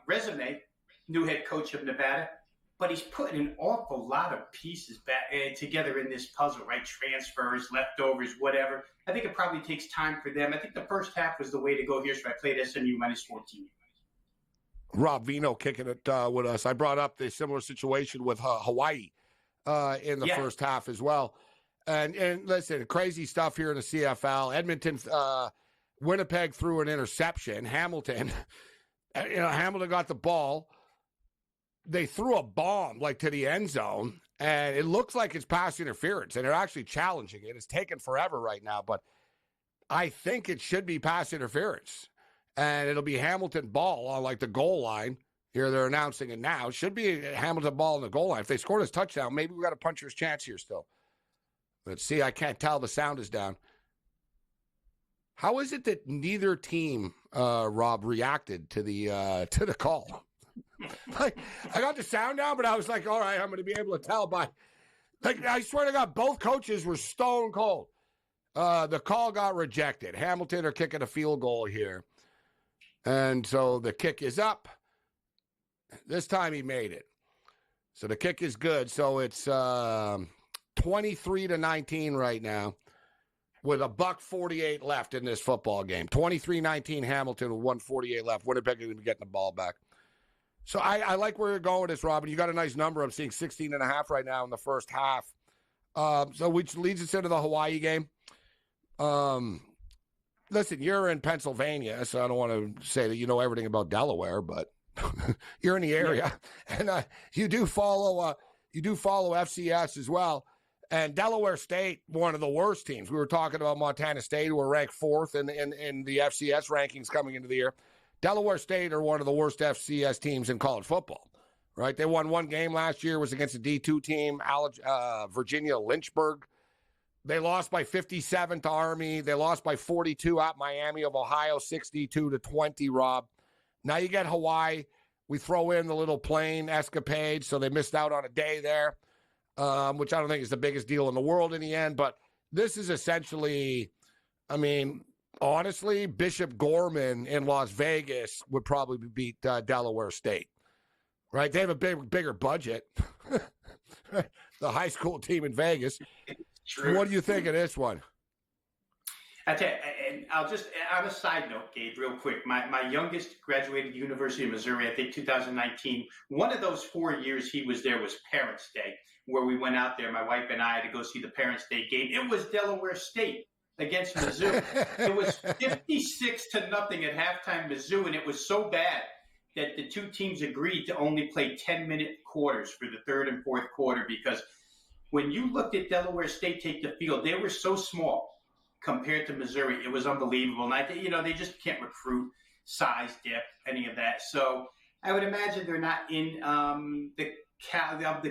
resume, new head coach of Nevada, but he's putting an awful lot of pieces back together in this puzzle, right? Transfers, leftovers, whatever. I think it probably takes time for them. I think the first half was the way to go here, so I played SMU -14. Rob Vino kicking it with us. I brought up the similar situation with Hawaii in the first half as well. And listen, crazy stuff here in the CFL. Edmonton, Winnipeg threw an interception. Hamilton got the ball. They threw a bomb to the end zone, and it looks like it's pass interference, and they're actually challenging it. It's taken forever right now, but I think it should be pass interference, and it'll be Hamilton ball on the goal line. Here they're announcing it now. It should be Hamilton ball on the goal line. If they scored his touchdown, maybe we got a puncher's chance here still. Let's see. I can't tell. The sound is down. How is it that neither team, Rob, reacted to the call? I got the sound down, but I was like, all right, I'm going to be able to tell by. I swear to God, both coaches were stone cold. The call got rejected. Hamilton are kicking a field goal here. And so the kick is up. This time he made it. So the kick is good. So it's 23-19 right now with $1:48 left in this football game. 23-19 Hamilton with 1:48 left. Winnipeg is going to be getting the ball back. So I like where you're going with this, Robin. You got a nice number. I'm seeing 16.5 right now in the first half. So which leads us into the Hawaii game. Listen, you're in Pennsylvania, so I don't want to say that you know everything about Delaware, but you're in the area, and you do follow FCS as well. And Delaware State, one of the worst teams. We were talking about Montana State, who were ranked 4th in the FCS rankings coming into the year. Delaware State are one of the worst FCS teams in college football, right? They won one game last year, was against a D2 team, Virginia Lynchburg. They lost by 57 to Army. They lost by 42 at Miami of Ohio, 62-20, Rob. Now you get Hawaii. We throw in the little plane escapade, so they missed out on a day there, which I don't think is the biggest deal in the world in the end. But this is essentially, honestly, Bishop Gorman in Las Vegas would probably beat Delaware State. right? They have a bigger budget. The high school team in Vegas. True. What do you think of this one? I tell you, and I'll just, on a side note, Gabe, real quick, my youngest graduated University of Missouri, I think 2019. One of those 4 years he was there was Parents' Day, where we went out there, my wife and I, to go see the Parents' Day game. It was Delaware State against Mizzou. It was 56-0 at halftime, Mizzou, and it was so bad that the two teams agreed to only play 10-minute quarters for the third and fourth quarter, because when you looked at Delaware State take the field, they were so small compared to Missouri. It was unbelievable. And I think, they just can't recruit size, depth, any of that. So I would imagine they're not in the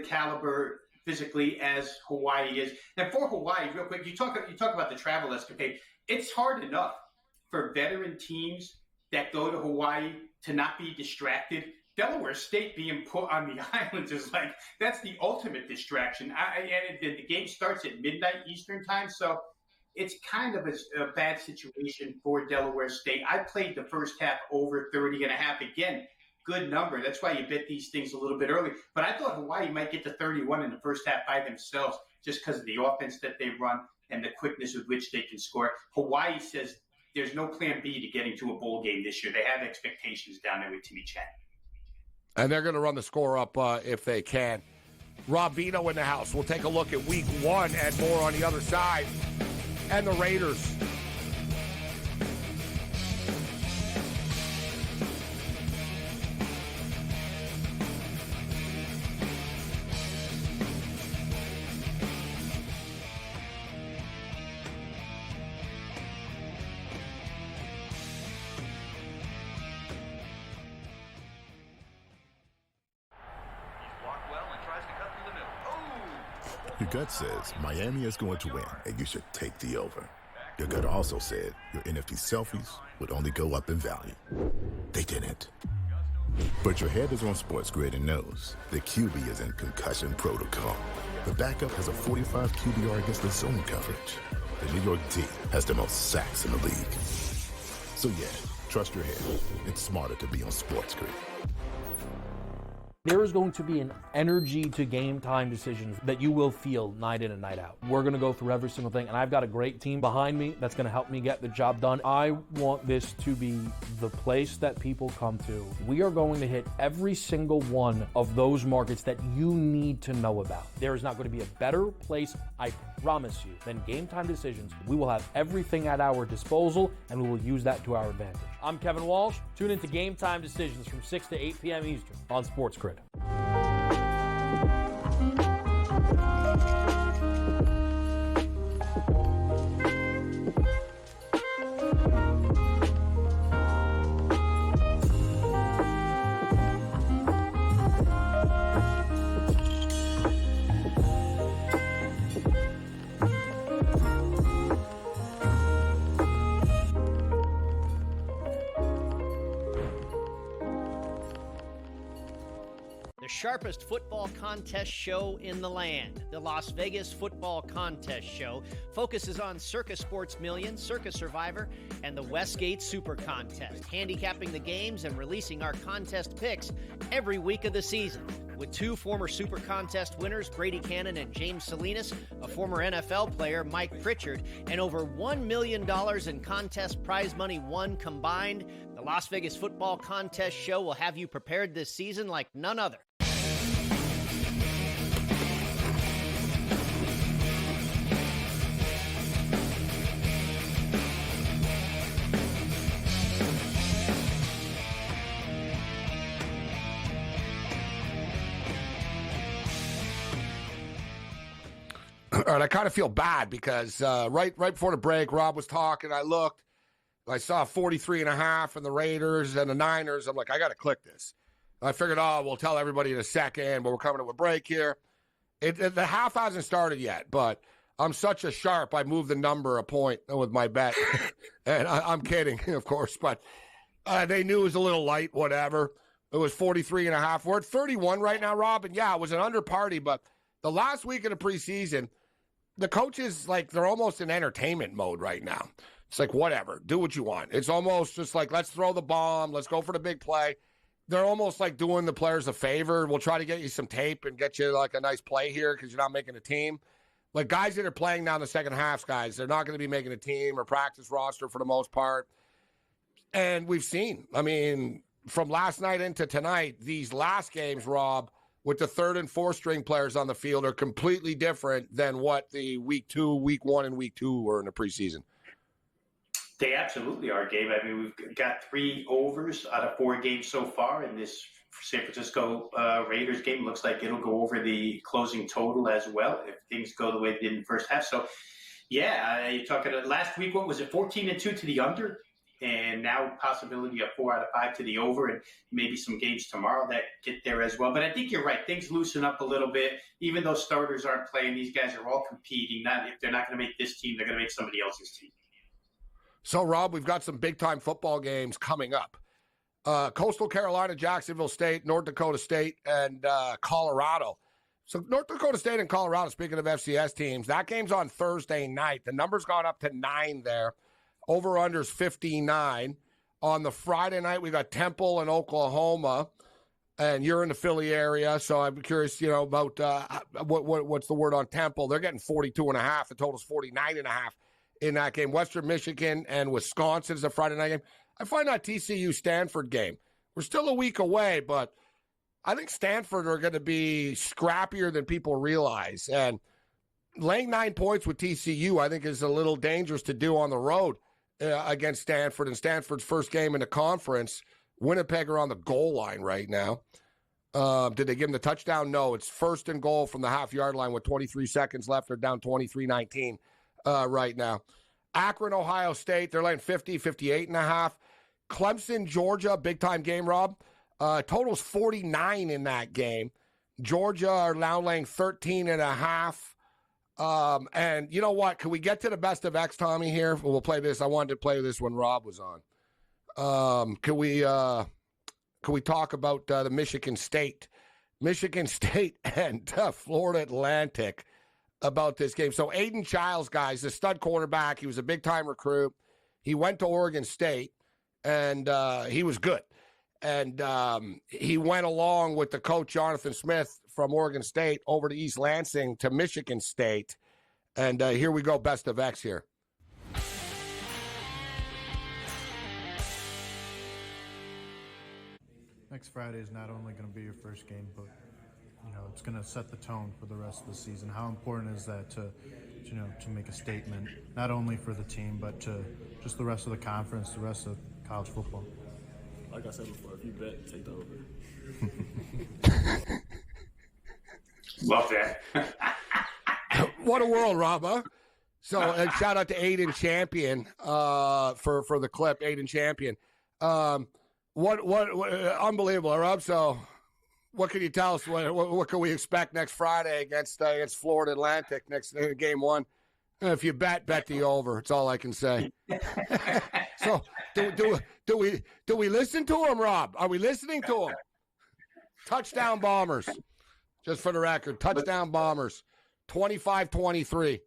caliber physically as Hawaii is. And for Hawaii, real quick, you talk about the travel escapade. It's hard enough for veteran teams that go to Hawaii to not be distracted. Delaware State being put on the islands is like, that's the ultimate distraction. And the game starts at midnight Eastern time, so it's kind of a bad situation for Delaware State. I played the first half over 30.5. Again, good number. That's why you bet these things a little bit early. But I thought Hawaii might get to 31 in the first half by themselves just because of the offense that they run and the quickness with which they can score. Hawaii says there's no plan B to getting to a bowl game this year. They have expectations down there with Timmy Chen. And they're going to run the score up if they can. Rob Vino in the house. We'll take a look at week one and more on the other side. And the Raiders. Your gut says Miami is going to win, and you should take the over. Your gut also said your NFT selfies would only go up in value. They didn't. But your head is on SportsGrid and knows the QB is in concussion protocol. The backup has a 45 QBR against the zone coverage. The New York D has the most sacks in the league. So yeah, trust your head. It's smarter to be on SportsGrid. There is going to be an energy to game time decisions that you will feel night in and night out. We're going to go through every single thing, and I've got a great team behind me that's going to help me get the job done. I want this to be the place that people come to. We are going to hit every single one of those markets that you need to know about. There is not going to be a better place, I promise you, than Game Time Decisions. We will have everything at our disposal, and we will use that to our advantage. I'm Kevin Walsh. Tune into Game Time Decisions from 6 to 8 p.m. Eastern on SportsGrid. Sharpest football contest show in the land. The Las Vegas Football Contest Show focuses on Circus Sports Million, Circus Survivor, and the Westgate Super Contest, handicapping the games and releasing our contest picks every week of the season. With two former Super Contest winners, Brady Cannon and James Salinas, a former NFL player, Mike Pritchard, and over $1 million in contest prize money won combined, the Las Vegas Football Contest Show will have you prepared this season like none other. All right, I kind of feel bad because right before the break, Rob was talking. I looked. I saw 43.5 in the Raiders and the Niners. I'm like, I got to click this. I figured, we'll tell everybody in a second, but we're coming to a break here. The half hasn't started yet, but I'm such a sharp. I moved the number a point with my bet. And I'm kidding, of course, but they knew it was a little light, whatever. It was 43.5. We're at 31 right now, Rob. And, yeah, it was an under party, but the last week of the preseason, the coaches, they're almost in entertainment mode right now. It's like, whatever, do what you want. It's almost just like, let's throw the bomb. Let's go for the big play. they're almost like doing the players a favor. We'll try to get you some tape and get you like a nice play here because you're not making a team. Like guys that are playing now in the second half, guys, they're not going to be making a team or practice roster for the most part. And we've seen, I mean, from last night into tonight, these last games, Rob, with the third and fourth string players on the field are completely different than what the week 1 and week 2 were in the preseason. They absolutely are, Gabe. I mean, we've got 3 overs out of 4 games so far in this San Francisco Raiders game. Looks like it'll go over the closing total as well if things go the way they did in the first half. So, yeah, you're talking last week, what was it, 14-2 to the under? And now possibility of 4 out of 5 to the over, and maybe some games tomorrow that get there as well. But I think you're right. Things loosen up a little bit. Even though starters aren't playing, these guys are all competing. If they're not going to make this team, they're going to make somebody else's team. So, Rob, we've got some big-time football games coming up. Coastal Carolina, Jacksonville State, North Dakota State, and Colorado. So North Dakota State and Colorado, speaking of FCS teams, that game's on Thursday night. The number's gone up to 9 there. Over-under's 59. On the Friday night, we got Temple and Oklahoma, and you're in the Philly area, so I'm curious, about what's the word on Temple. They're getting 42.5. The total's 49.5 in that game. Western Michigan and Wisconsin is a Friday night game. I find that TCU-Stanford game, we're still a week away, but I think Stanford are going to be scrappier than people realize. And laying 9 points with TCU, I think, is a little dangerous to do on the road against Stanford. And Stanford's first game in the conference, Winnipeg are on the goal line right now. Did they give them the touchdown? No, it's first and goal from the half-yard line with 23 seconds left. They're down 23-19 right now. Akron, Ohio State, they're laying 58.5. Clemson, Georgia, big-time game, Rob. Total's 49 in that game. Georgia are now laying 13.5. And you know what? Can we get to the best of X, Tommy, here? We'll play this. I wanted to play this when Rob was on. Can we talk about the Michigan State and Florida Atlantic about this game? So Aiden Childs, guys, the stud quarterback. He was a big-time recruit. He went to Oregon State, and he was good. And he went along with the coach, Jonathan Smith, from Oregon State over to East Lansing to Michigan State. And here we go, best of X here. Next Friday is not only going to be your first game, but it's going to set the tone for the rest of the season. How important is that to make a statement, not only for the team, but to just the rest of the conference, the rest of college football? Like I said before, if you bet, take the over. Love that. What a world, Rob, huh? So shout out to Aiden Champion for the clip, Aiden Champion. What unbelievable, Rob. So what can you tell us? What can we expect next Friday against Florida Atlantic next game 1? If you bet the over. That's all I can say. So do we listen to him, Rob? Are we listening to him? Touchdown Bombers. Just for the record, touchdown Bombers. 25-23.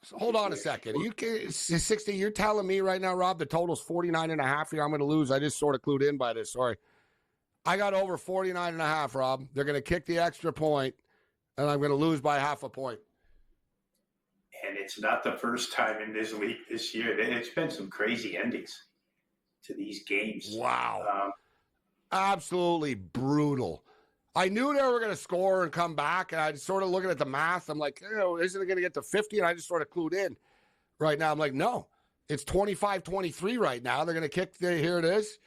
So hold on a second. You 60. You're telling me right now, Rob, the total's 49.5 here. I'm going to lose. I just sort of clued in by this. Sorry. I got over 49.5, Rob. They're going to kick the extra point, and I'm going to lose by half a point. And it's not the first time in this league this year. It's been some crazy endings to these games. Wow. Absolutely brutal. I knew they were going to score and come back, and I was sort of looking at the math. I'm like, isn't it going to get to 50? And I just sort of clued in right now. I'm like, no, it's 25-23 right now. They're going to kick. Here it is.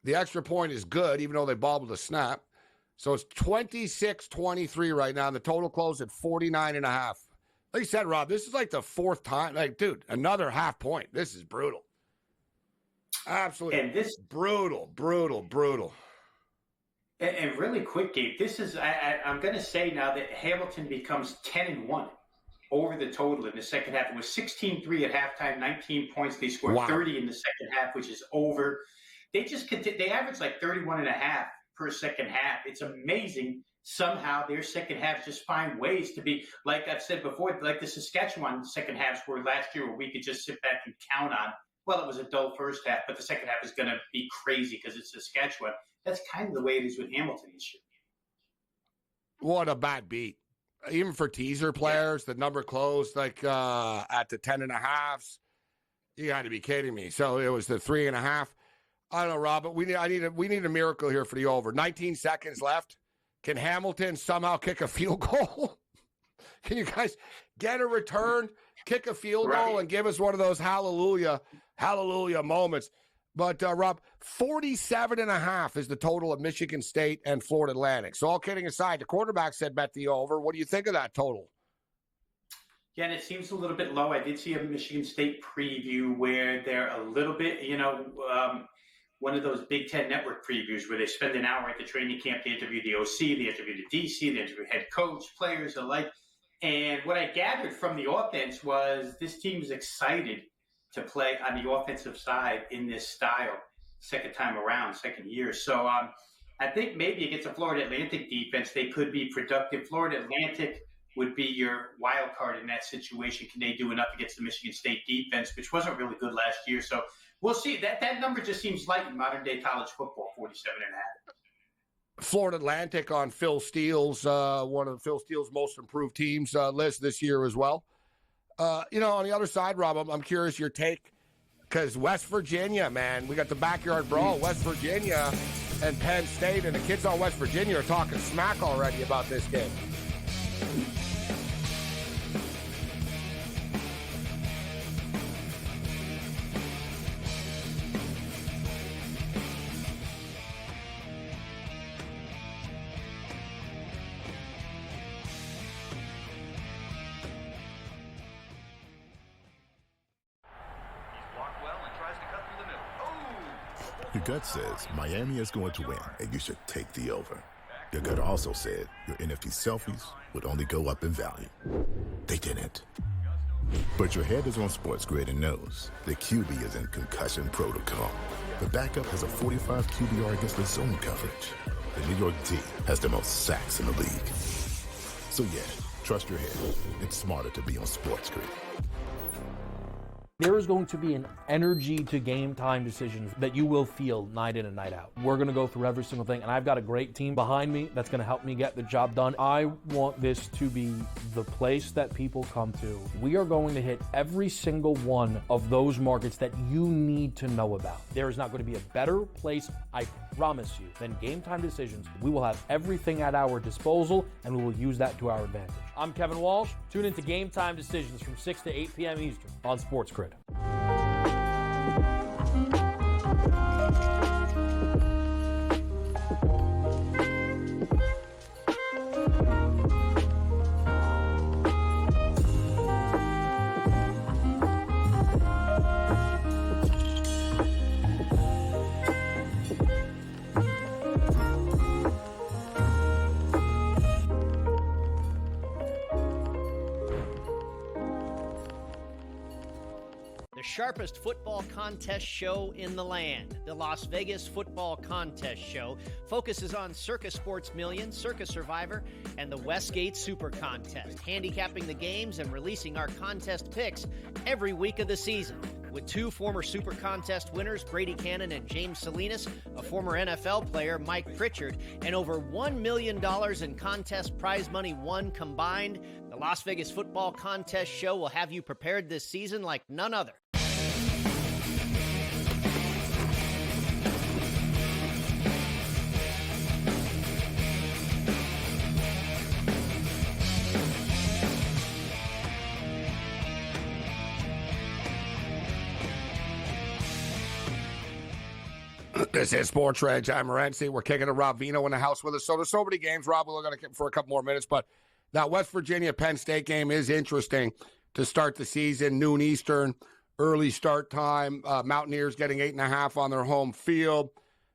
The extra point is good, even though they bobbled a snap. So it's 26-23 right now. And the total closed at 49.5. Like you said, Rob, this is like the fourth time. Like, dude, another half point. This is brutal. Absolutely. And this brutal. And really quick, Gabe, this is I'm going to say now that Hamilton becomes 10-1 over the total in the second half. It was 16-3 at halftime, 19 points. They scored 30 in the second half, which is over. They average like 31.5 per second half. It's amazing somehow their second halves just find ways to be, like I've said before, like the Saskatchewan second halves were last year, where we could just sit back and count on, well, it was a dull first half, but the second half is going to be crazy because it's Saskatchewan. That's kind of the way it is with Hamilton this year. What a bad beat. Even for teaser players, the number closed like at the 10.5s. You got to be kidding me. So it was the 3.5. I don't know, Rob, but we need a miracle here for the over. 19 seconds left. Can Hamilton somehow kick a field goal? Can you guys get a return, kick a field goal, and give us one of those hallelujah moments? But, Rob, 47.5 is the total of Michigan State and Florida Atlantic. So all kidding aside, the quarterback said bet the over. What do you think of that total? Yeah, and it seems a little bit low. I did see a Michigan State preview where they're a little bit, one of those Big Ten Network previews where they spend an hour at the training camp. They interview the OC, they interview the DC, they interview head coach, players alike. And what I gathered from the offense was this team is excited to play on the offensive side in this style second year. So I think maybe against a Florida Atlantic defense, they could be productive. Florida Atlantic would be your wild card in that situation. Can they do enough against the Michigan State defense, which wasn't really good last year? So we'll see. That number just seems light in modern-day college football, 47.5. Florida Atlantic on Phil Steele's, one of Phil Steele's most improved teams list this year as well. On the other side, Rob, I'm curious your take, because West Virginia, man, we got the backyard brawl, West Virginia and Penn State, and the kids on West Virginia are talking smack already about this game. Your gut says Miami is going to win, and you should take the over. Your gut also said your NFT selfies would only go up in value. They didn't. But your head is on SportsGrid and knows the QB is in concussion protocol. The backup has a 45 QBR against the zone coverage. The New York D has the most sacks in the league. So yeah, trust your head. It's smarter to be on SportsGrid. There is going to be an energy to game time decisions that you will feel night in and night out. We're going to go through every single thing, and I've got a great team behind me that's going to help me get the job done. I want this to be the place that people come to. We are going to hit every single one of those markets that you need to know about. There is not going to be a better place, I promise you, than Game Time Decisions. We will have everything at our disposal, and we will use that to our advantage. I'm Kevin Walsh. Tune into Game Time Decisions from 6 to 8 p.m. Eastern on SportsGrid. Sharpest football contest show in the land. The Las Vegas Football Contest Show focuses on Circa Sports Million, Circa Survivor, and the Westgate Super Contest, handicapping the games and releasing our contest picks every week of the season. With two former Super Contest winners, Brady Cannon and James Salinas, a former NFL player, Mike Pritchard, and over $1 million in contest prize money won combined, the Las Vegas Football Contest Show will have you prepared this season like none other. This is SportsRage. I'm Morency. We're kicking to Rob Vino in the house with us. So there's so many games, Rob. We're going to for a couple more minutes, but that West Virginia-Penn State game is interesting to start the season. Noon Eastern, early start time. Mountaineers getting 8.5 on their home field.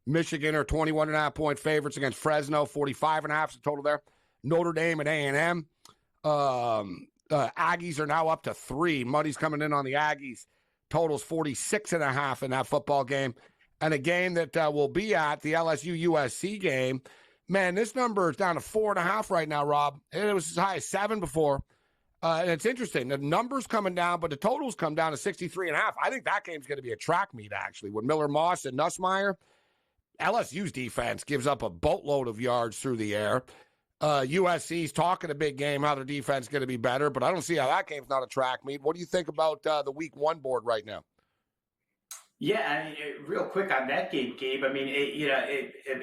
Michigan are 21.5-point favorites against Fresno. 45.5 is the total there. Notre Dame and A&M. Aggies are now up to 3. Money's coming in on the Aggies. Totals 46.5 in that football game. And a game that will be at the LSU-USC game, Man, this number is down to 4.5 right now, Rob. And it was as high as 7 before. And it's interesting. The number's coming down, but the total's come down to 63.5. I think that game's going to be a track meet, actually, with Miller Moss and Nussmeier. LSU's defense gives up a boatload of yards through the air. USC's talking a big game, how their defense is going to be better, but I don't see how that game's not a track meet. What do you think about the week 1 board right now? Yeah, I mean, real quick on that game, Gabe. I mean,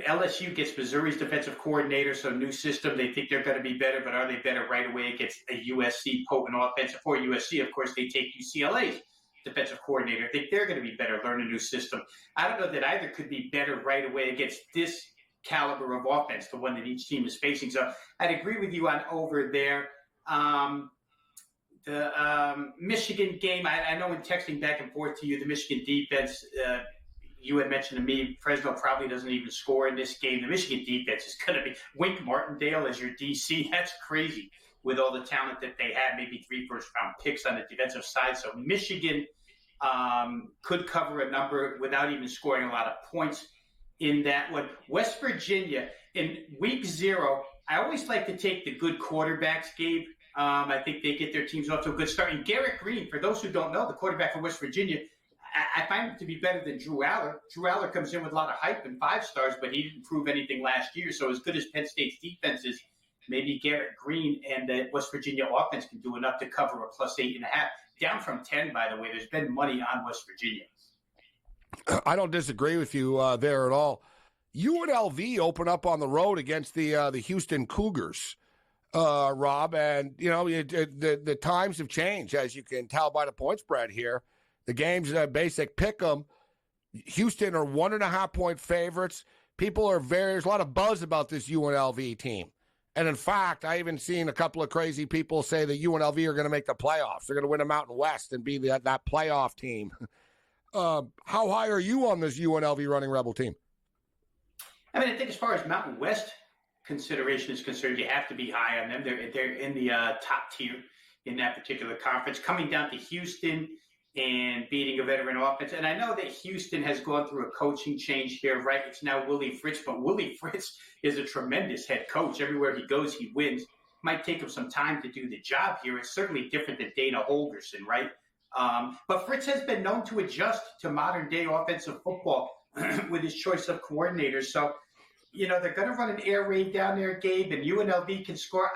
LSU gets Missouri's defensive coordinator, so new system. They think they're going to be better, but are they better right away against a USC potent offense? For USC, of course, they take UCLA's defensive coordinator. I think they're going to be better, learn a new system. I don't know that either could be better right away against this caliber of offense, the one that each team is facing. So I'd agree with you on over there. The Michigan game, I know in texting back and forth to you, the Michigan defense, you had mentioned to me, Fresno probably doesn't even score in this game. The Michigan defense is going to be Wink Martindale as your DC. That's crazy with all the talent that they have, maybe 3 first-round picks on the defensive side. So Michigan could cover a number without even scoring a lot of points in that one. West Virginia, in week 0, I always like to take the good quarterbacks, Gabe. I think they get their teams off to a good start. And Garrett Green, for those who don't know, the quarterback for West Virginia, I find him to be better than Drew Aller. Drew Aller comes in with a lot of hype and 5 stars, but he didn't prove anything last year. So as good as Penn State's defense is, maybe Garrett Green and the West Virginia offense can do enough to cover a plus 8.5. Down from 10, by the way. There's been money on West Virginia. I don't disagree with you there at all. UNLV open up on the road against the Houston Cougars. Rob, and, you know, the times have changed, as you can tell by the point spread here. The game's a basic pick 'em. Houston are 1.5-point favorites. There's a lot of buzz about this UNLV team. And, in fact, I even seen a couple of crazy people say that UNLV are going to make the playoffs. They're going to win the Mountain West and be that playoff team. How high are you on this UNLV Running Rebel team? I mean, I think as far as Mountain West consideration is concerned, you have to be high on them. They're in the top tier in that particular conference. Coming down to Houston and beating a veteran offense. And I know that Houston has gone through a coaching change here, right? It's now Willie Fritz, but Willie Fritz is a tremendous head coach. Everywhere he goes, he wins. Might take him some time to do the job here. It's certainly different than Dana Holgerson, right? But Fritz has been known to adjust to modern-day offensive football with his choice of coordinators. So, you know, they're going to run an air raid down there, Gabe, and UNLV can score.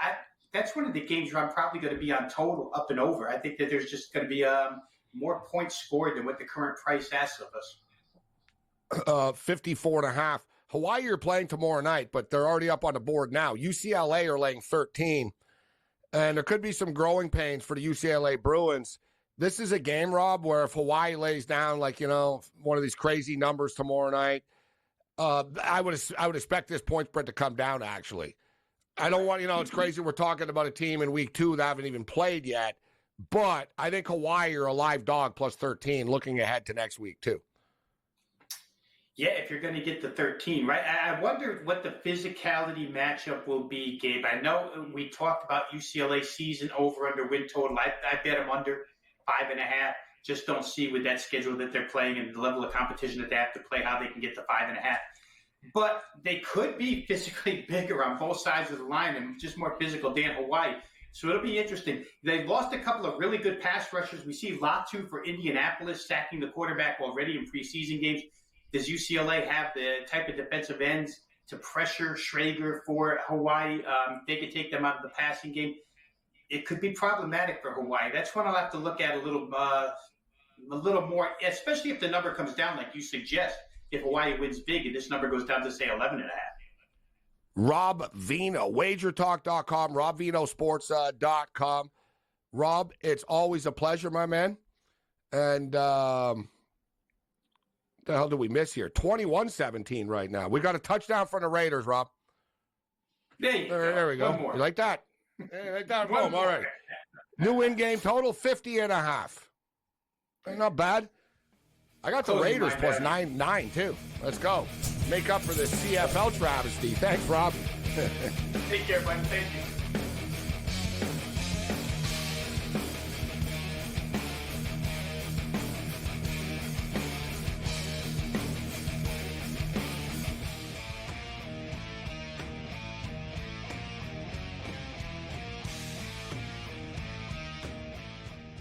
That's one of the games where I'm probably going to be on total up and over. I think that there's just going to be more points scored than what the current price asks of us. 54.5. Hawaii are playing tomorrow night, but they're already up on the board now. UCLA are laying 13, and there could be some growing pains for the UCLA Bruins. This is a game, Rob, where if Hawaii lays down, like, you know, one of these crazy numbers tomorrow night, I would expect this point spread to come down, actually. I don't want, you know, it's crazy we're talking about a team in week 2 that haven't even played yet, but I think Hawaii are a live dog plus 13 looking ahead to next week, too. Yeah, if you're going to get the 13, right? I wonder what the physicality matchup will be, Gabe. I know we talked about UCLA season over-under win total. I bet them under 5.5. Just don't see with that schedule that they're playing and the level of competition that they have to play how they can get to 5.5. But they could be physically bigger on both sides of the line and just more physical than Hawaii. So it'll be interesting. They've lost a couple of really good pass rushers. We see Latu for Indianapolis sacking the quarterback already in preseason games. Does UCLA have the type of defensive ends to pressure Schrager for Hawaii? They could take them out of the passing game. It could be problematic for Hawaii. That's one I'll have to look at a little more, especially if the number comes down like you suggest. If Hawaii wins big and this number goes down to, say, 11.5. Rob Vino, wagertalk.com, robvinosports.com. Rob, it's always a pleasure, my man. And what the hell did we miss here? 21-17 right now. We got a touchdown from the Raiders, Rob. There we go. You like that? Yeah, like that? Boom. All right. New in-game total, 50.5. Not bad. I got the Raiders plus 9, too. Let's go. Make up for this CFL travesty. Thanks, Rob. Take care, buddy. Thank you.